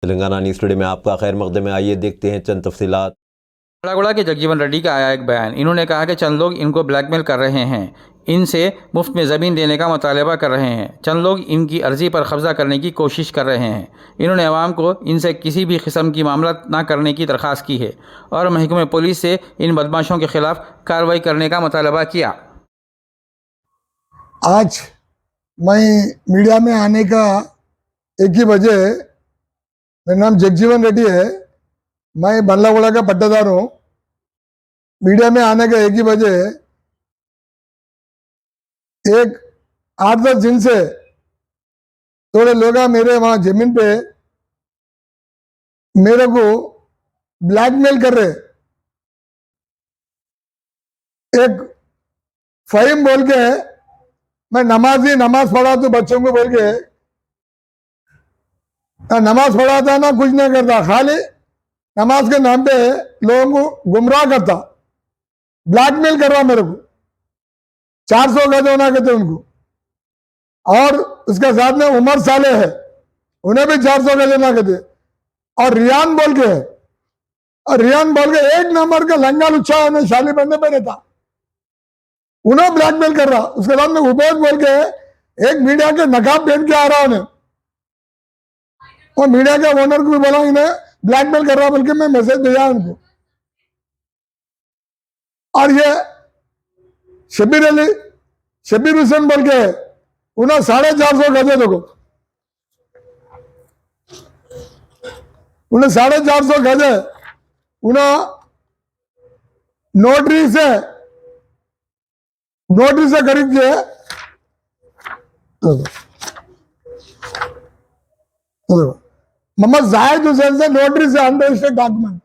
Telangana news today में आपका खैर मकदम है। आइए देखते हैं चंद तफसीलात। बड़ागुड़ा के जगजीवन रेड्डी का आया एक बयान। इन्होंने कहा कि चंद लोग इनको ब्लैकमेल कर रहे हैं, इनसे मुफ्त में ज़मीन देने का मुतालबा कर रहे हैं, चंद लोग इनकी अर्जी पर कब्जा करने की कोशिश कर रहे हैं। इन्होंने अवाम को इनसे किसी भी किस्म की मामला न करने की दरख्वास्त की है और महकमे पुलिस से इन बदमाशों के खिलाफ कार्रवाई करने का मुतालबा किया। आज मैं मीडिया में आने का एक ही वजह, मेरा नाम जगजीवन रेड्डी है, मैं बल्लागुड़ा का पट्टेदार हूँ। मीडिया में आने का एक ही वजह, एक 8-10 दिन से थोड़े लोग मेरे वहां जमीन पे मेरे को ब्लैकमेल कर रहे। एक फहीम बोल के, मैं नमाज पढ़ा तो बच्चों को बोल के नमाज पढ़ाता ना, कुछ नहीं करता, खाली नमाज के नाम पे लोगों को गुमराह करता, ब्लैकमेल कर रहा मेरे को। 400 गज होना कहते उनको, और उसके साथ में उमर साले है, उन्हें भी 400 गज होना कहते। और रियान बोल के है, और रियान बोल के एक नंबर का लंगा लुच्छा उन्हें शाली बनने पे रहता, उन्हें ब्लैकमेल कर रहा। उसके बाद में उबैद बोल के एक मीडिया के नकाब पहन के आ रहा उन्हें, और मीडिया के ओनर को भी बोला इन्हें ब्लैकमेल कर रहा बोल के मैं मैसेज भेजा उनको। और ये शबीर हुसैन बोल के उन्हें 450 गजे देखो, उन्हें 450 गजे उन्हें नोटरी से खरीद के मोहम्मद जाहिद हुसैन से नोटरी से अनरजिस्टर्ड डॉक्यूमेंट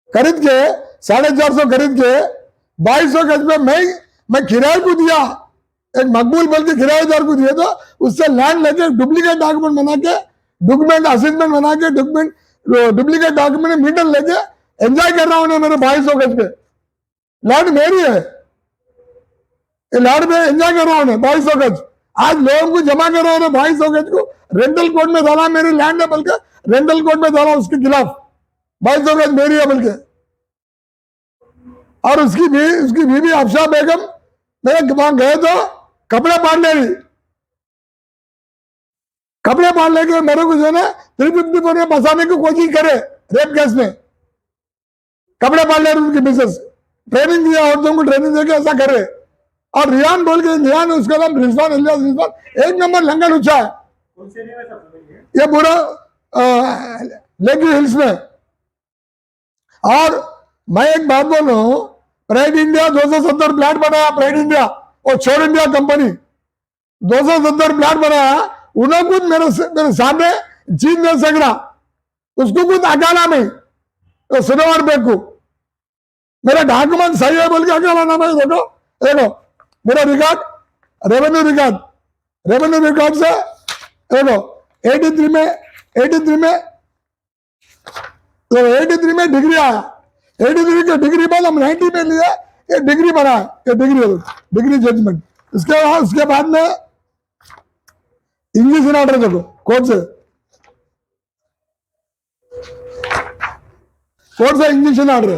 खरीद के 450 खरीद के 2200 गज पे मैं किराए को दिया, एक मकबूल बोल के किराएदार को दिया, तो उससे लैंड लेके डुप्लीकेट डॉक्यूमेंट बना के, डॉक्यूमेंट असेसमेंट बना के, डुप्लीकेट डॉक्यूमेंट मीटर लेके एंजॉय कर रहा हूं मेरे 2200 गज पे। लैंड मेरी है, लैंड में एंजॉय कर रहा हूं 2200 गज। आज लोगों को जमा कर रहा हूं 2200 गज को रेंटल कोड में डाला, मेरी लैंड है बल्कि रेंटल कोड में डाला उसके खिलाफ, 2200 गज मेरी है बल्कि। और उसकी बीवी अफशा बेगम मेरे वहां गए तो कपड़े पाड़ लेके मेरे को जो है ना 354 में फंसाने की कोशिश करे, रेप केस में कपड़े पाड़ ले उनकी मिसेस, ट्रेनिंग दिया, औरतों को ट्रेनिंग देके ऐसा करे। और रियान बोल के, रियान उसका नाम रिजवान, एक नंबर लंगा लुच्चा है, ये पूरा लेगी हिल्स में। और मैं एक बात बोल रहा हूं, प्राइड इंडिया 270 प्लाट बनाया, प्राइड इंडिया और छोड़ इंडिया कंपनी 270 प्लाट बनाया, उन्हें कुछ मेरे सामने जीत नहीं सक रहा, उसको कुछ अकाला में तो सिनेवर बेग को मेरा डॉक्यूमेंट सही है बोल के अकाला नाम है। देखो मेरा रिकॉर्ड, रेवेन्यू रिकॉर्ड से देखो 83 में डिग्री आया, 83 के डिग्री बाद हम 90 में लिए, ये डिग्री बना है, ये डिग्री जजमेंट। उसके बाद में इंग्लिश इन ऑर्डर देखो, कोर्ट से इंग्लिश इन ऑर्डर।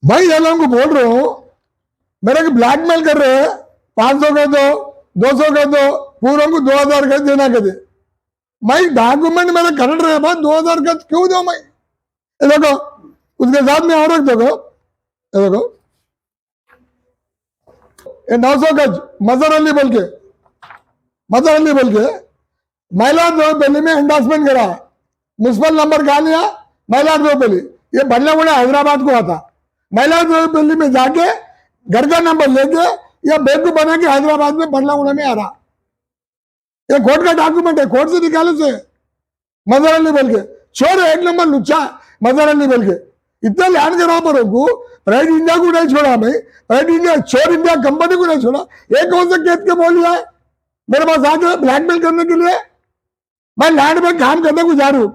भाई ये लोगों को बोल रहा हूं, मेरे को ब्लैकमेल कर रहे हैं, 500 का दो, 200 का दो, पूरा को 2000 का देना के दे। मैं डॉक्यूमेंट मेरे कर रहे हैं, 2000 का क्यों दो मैं? देखो उसके साथ में और देखो, ये 900 गज मजर अली बोल के मैलारदोपल्ली में एंडोर्समेंट करा, म्युनिसिपल नंबर कहा लिया मैलारदोपल्ली, ये बल्लागुड़ा हैदराबाद को आता, मैलारदोपल्ली में जाके घर का नंबर लेके या बेग को बना के हैदराबाद में बल्लागुड़ा में आ रहा। ये कोर्ट का डॉक्यूमेंट है, कोर्ट से निकाले से मजर अली बोल के, चोर एक नंबर लुच्चा मजर अली बोल के। इतना लैंड करा पर प्राइड इंडिया को नहीं छोड़ा, मैं प्राइड इंडिया छोड़ इंडिया कंपनी को नहीं छोड़ा। एक कौन से केस के बोल रहा है मेरे पास आके ब्लैकमेल करने के लिए? मैं लैंड में काम करने को जा रहा हूं,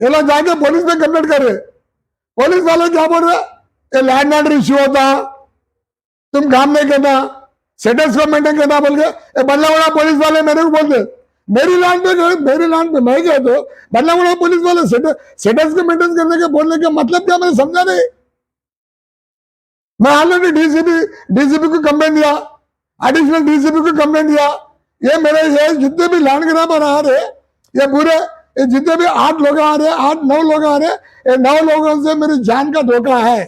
ये लोग जाके पुलिस में कंप्लेंट कर रहे। पुलिस वाले क्या बोल रहे, ये लैंड ऑर्डर इश्यू होता, तुम काम नहीं करना, स्टेटस को मेंटेन करना बोल के। बल्लागुड़ा पुलिस वाले मेरे को बोलते, मेरी लैंड पे मैं गया तो बल्लागुड़ा पुलिस वाले स्टेटस को मेंटेन करने के बोलने का मतलब क्या, मैंने समझा नहीं। मैं ऑलरेडी डीसीपी को कंप्लेंट दिया, एडिशनल डीसीपी को कंप्लेंट दिया। ये जितने भी लैंड ग्रैबर आ रहे, ये पूरे ये जितने भी 8 लोग आ रहे, 8-9 लोग आ रहे, ये 9 लोगों से मेरी जान का धोखा है।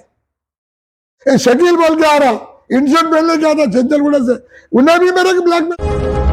ये शकील बोल के आ रहा, इंश्योरेंस पहले क्या था चंचलगुड़ा से, उन्हें भी मेरे को ब्लैकमेल